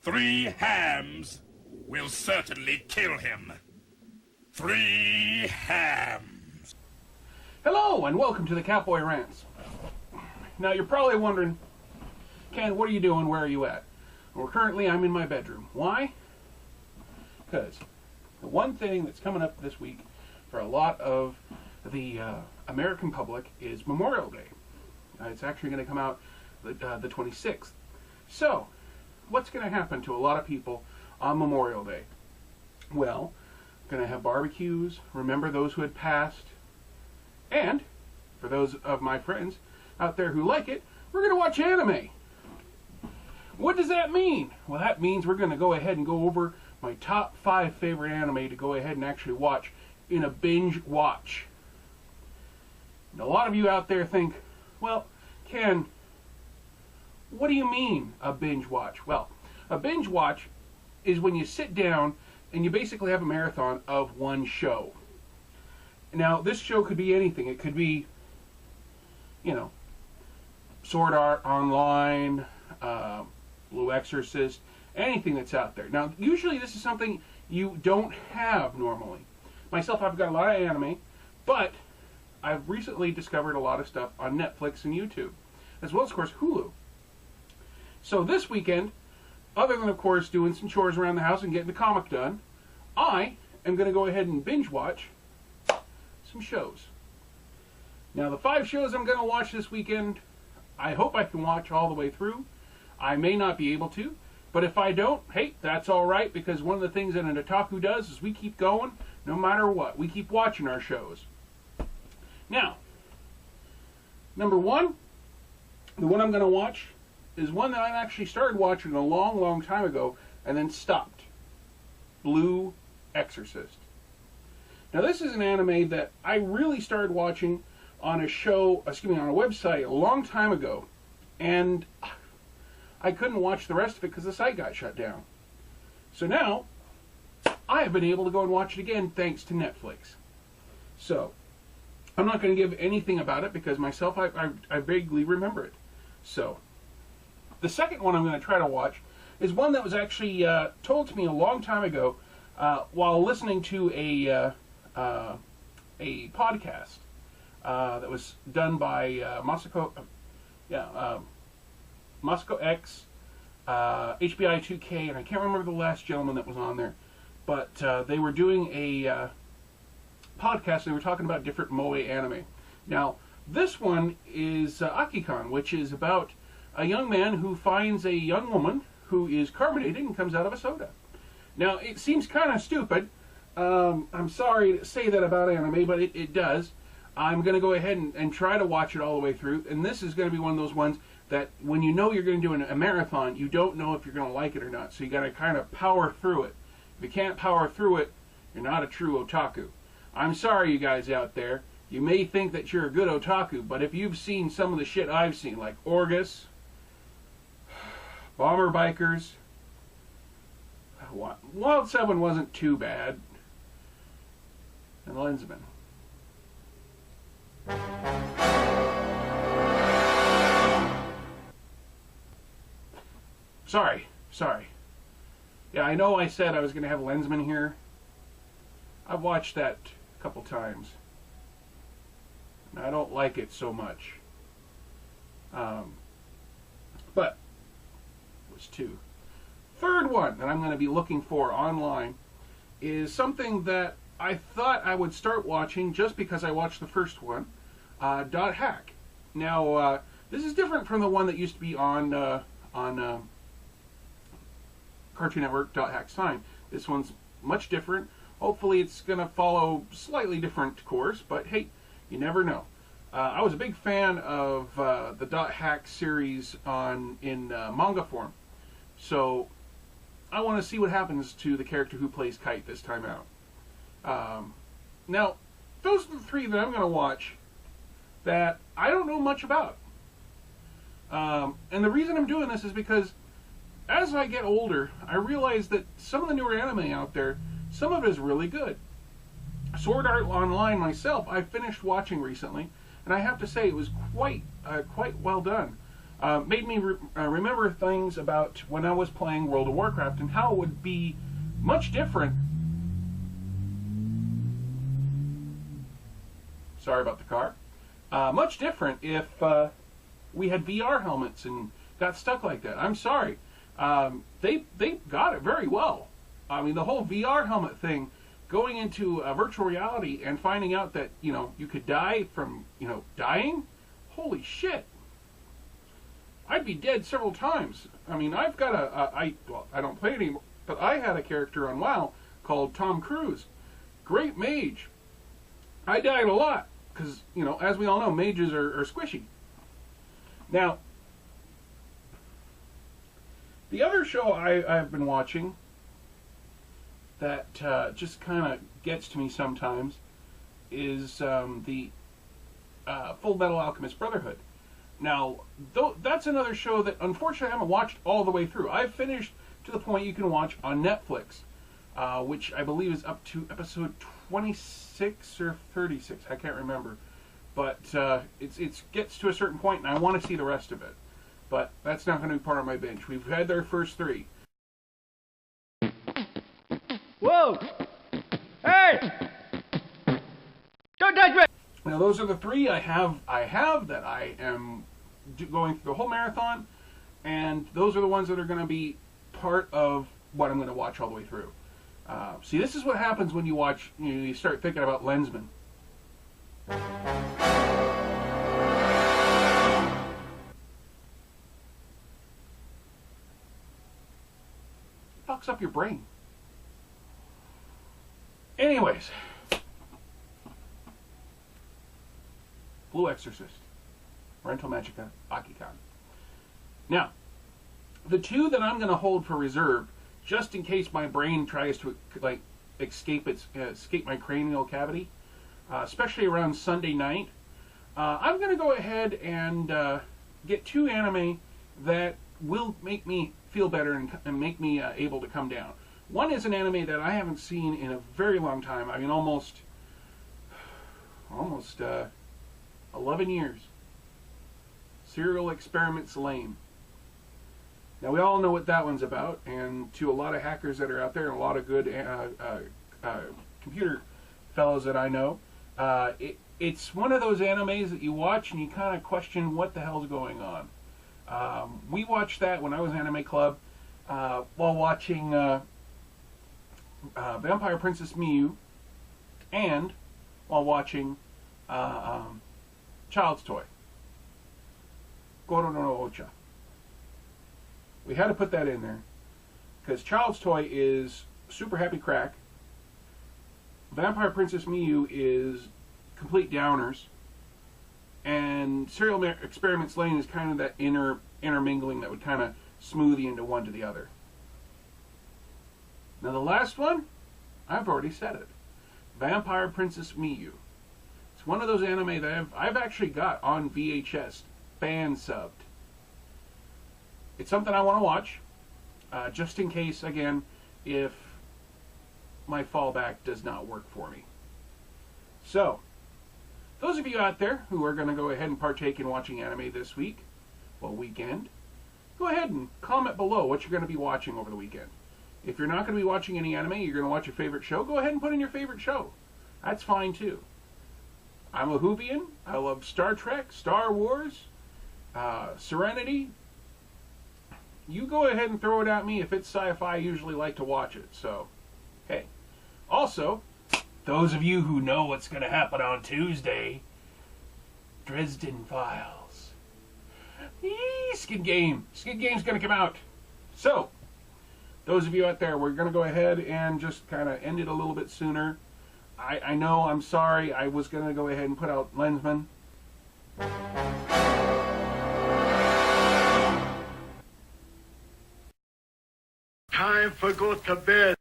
3 hams will certainly kill him. 3 hams. Hello, and welcome to the Cowboy Rants. Now, you're probably wondering, Ken, what are you doing? Where are you at? Well, currently, I'm in my bedroom. Why? Because the one thing that's coming up this week for a lot of the American public is Memorial Day. It's actually going to come out the 26th. So, what's going to happen to a lot of people on Memorial Day? Well, going to have barbecues, remember those who had passed, and for those of my friends out there who like it, we're going to watch anime. What does that mean? Well, that means we're going to go ahead and go over my top 5 favorite anime to go ahead and actually watch in a binge watch. And a lot of you out there think, well, Ken, what do you mean a binge watch? Well, a binge watch is when you sit down and you basically have a marathon of one show. Now, this show could be anything. It could be, Sword Art Online, Blue Exorcist, anything that's out there. Now, usually this is something you don't have normally. Myself, I've got a lot of anime, but I've recently discovered a lot of stuff on Netflix and YouTube, as well as, of course, Hulu. So this weekend, other than, of course, doing some chores around the house and getting the comic done, I am going to go ahead and binge watch some shows. Now, the 5 shows I'm going to watch this weekend, I hope I can watch all the way through. I may not be able to, but if I don't, hey, that's all right, because one of the things that an otaku does is we keep going no matter what. We keep watching our shows. Now, number 1, the one I'm going to watch is one that I actually started watching a long, long time ago and then stopped. Blue Exorcist. Now, this is an anime that I really started watching on a website a long time ago, and I couldn't watch the rest of it because the site got shut down. So now, I have been able to go and watch it again thanks to Netflix. So, I'm not going to give anything about it because myself, I vaguely remember it. So, the second one I'm going to try to watch is one that was actually told to me a long time ago while listening to a podcast that was done by Masako X, HBI 2K, and I can't remember the last gentleman that was on there, but they were doing a podcast and they were talking about different moe anime. Now, this one is Sakura-Con, which is about a young man who finds a young woman who is carbonated and comes out of a soda. Now, it seems kind of stupid. I'm sorry to say that about anime, but it does. I'm going to go ahead and try to watch it all the way through, and this is going to be one of those ones that when you know you're going to do a marathon, you don't know if you're going to like it or not, so you got to kind of power through it. If you can't power through it, you're not a true otaku. I'm sorry, you guys out there. You may think that you're a good otaku, but if you've seen some of the shit I've seen, like Orgus, Bomber Bikers, Wild 7 wasn't too bad, and Lensman. Sorry. Yeah, I know I said I was going to have Lensman here. I've watched that a couple times, and I don't like it so much. But it was 2. Third one that I'm going to be looking for online is something that I thought I would start watching just because I watched the first one, Dot Hack. Now, this is different from the one that used to be on Cartoon Network, Dot Hack Sign. This one's much different. Hopefully it's going to follow slightly different course, but hey, you never know. I was a big fan of the Dot Hack series in manga form, so I want to see what happens to the character who plays Kite this time out. Now, those are the 3 that I'm going to watch that I don't know much about. And the reason I'm doing this is because as I get older, I realize that some of the newer anime out there, some of it is really good. Sword Art Online myself, I finished watching recently, and I have to say it was quite well done. made me remember things about when I was playing World of Warcraft and how it would be much different. Sorry about the car. Much different if we had VR helmets and got stuck like that. I'm sorry. They got it very well. I mean, the whole VR helmet thing, going into virtual reality and finding out that, you could die from, dying, holy shit. I'd be dead several times. I mean, I've got I don't play anymore, but I had a character on WoW called Tom Cruise. Great mage. I died a lot because, as we all know, mages are squishy. Now, the other show I've been watching that just kind of gets to me sometimes is the Full Metal Alchemist Brotherhood. Now, that's another show that unfortunately I haven't watched all the way through. I've finished to the point you can watch on Netflix, which I believe is up to episode 26 or 36. I can't remember. But it gets to a certain point, and I want to see the rest of it. But that's not going to be part of my binge. We've had our first 3. Whoa! Hey! Don't touch me! Now, those are the 3 I have that I am going through the whole marathon, and those are the ones that are going to be part of what I'm going to watch all the way through. See, this is what happens when you watch, you start thinking about Lensman. Fucks up your brain. Anyways, Blue Exorcist, Rental Magica, Akikon. Now, the 2 that I'm going to hold for reserve, just in case my brain tries to escape my cranial cavity, especially around Sunday night, I'm going to go ahead and get 2 anime that will make me feel better and make me able to come down. One is an anime that I haven't seen in a very long time. I mean, almost 11 years. Serial Experiments Lane. Now, we all know what that one's about, and to a lot of hackers that are out there and a lot of good computer fellows that I know, it's one of those animes that you watch and you kind of question what the hell's going on. We watched that when I was in Anime Club while watching Vampire Princess Miyu and while watching Child's Toy. Goro no Ocha. We had to put that in there because Child's Toy is super happy crack. Vampire Princess Miyu is complete downers. And Serial Experiments Lane is kind of that intermingling that would kind of smooth you into one to the other. Now the last one, I've already said it. Vampire Princess Miyu. It's one of those anime that I've actually got on VHS, fan subbed. It's something I want to watch, just in case, again, if my fallback does not work for me. So, those of you out there who are going to go ahead and partake in watching anime this weekend, go ahead and comment below what you're going to be watching over the weekend. If you're not going to be watching any anime, you're going to watch your favorite show, go ahead and put in your favorite show. That's fine too. I'm a Whovian. I love Star Trek, Star Wars, Serenity. You go ahead and throw it at me. If it's sci-fi, I usually like to watch it. So, hey. Also, those of you who know what's going to happen on Tuesday, Dresden Files. Skid Game. Skid Game's going to come out. So, those of you out there, we're going to go ahead and just kind of end it a little bit sooner. I know, I'm sorry. I was going to go ahead and put out Lensman. Time for go to bed.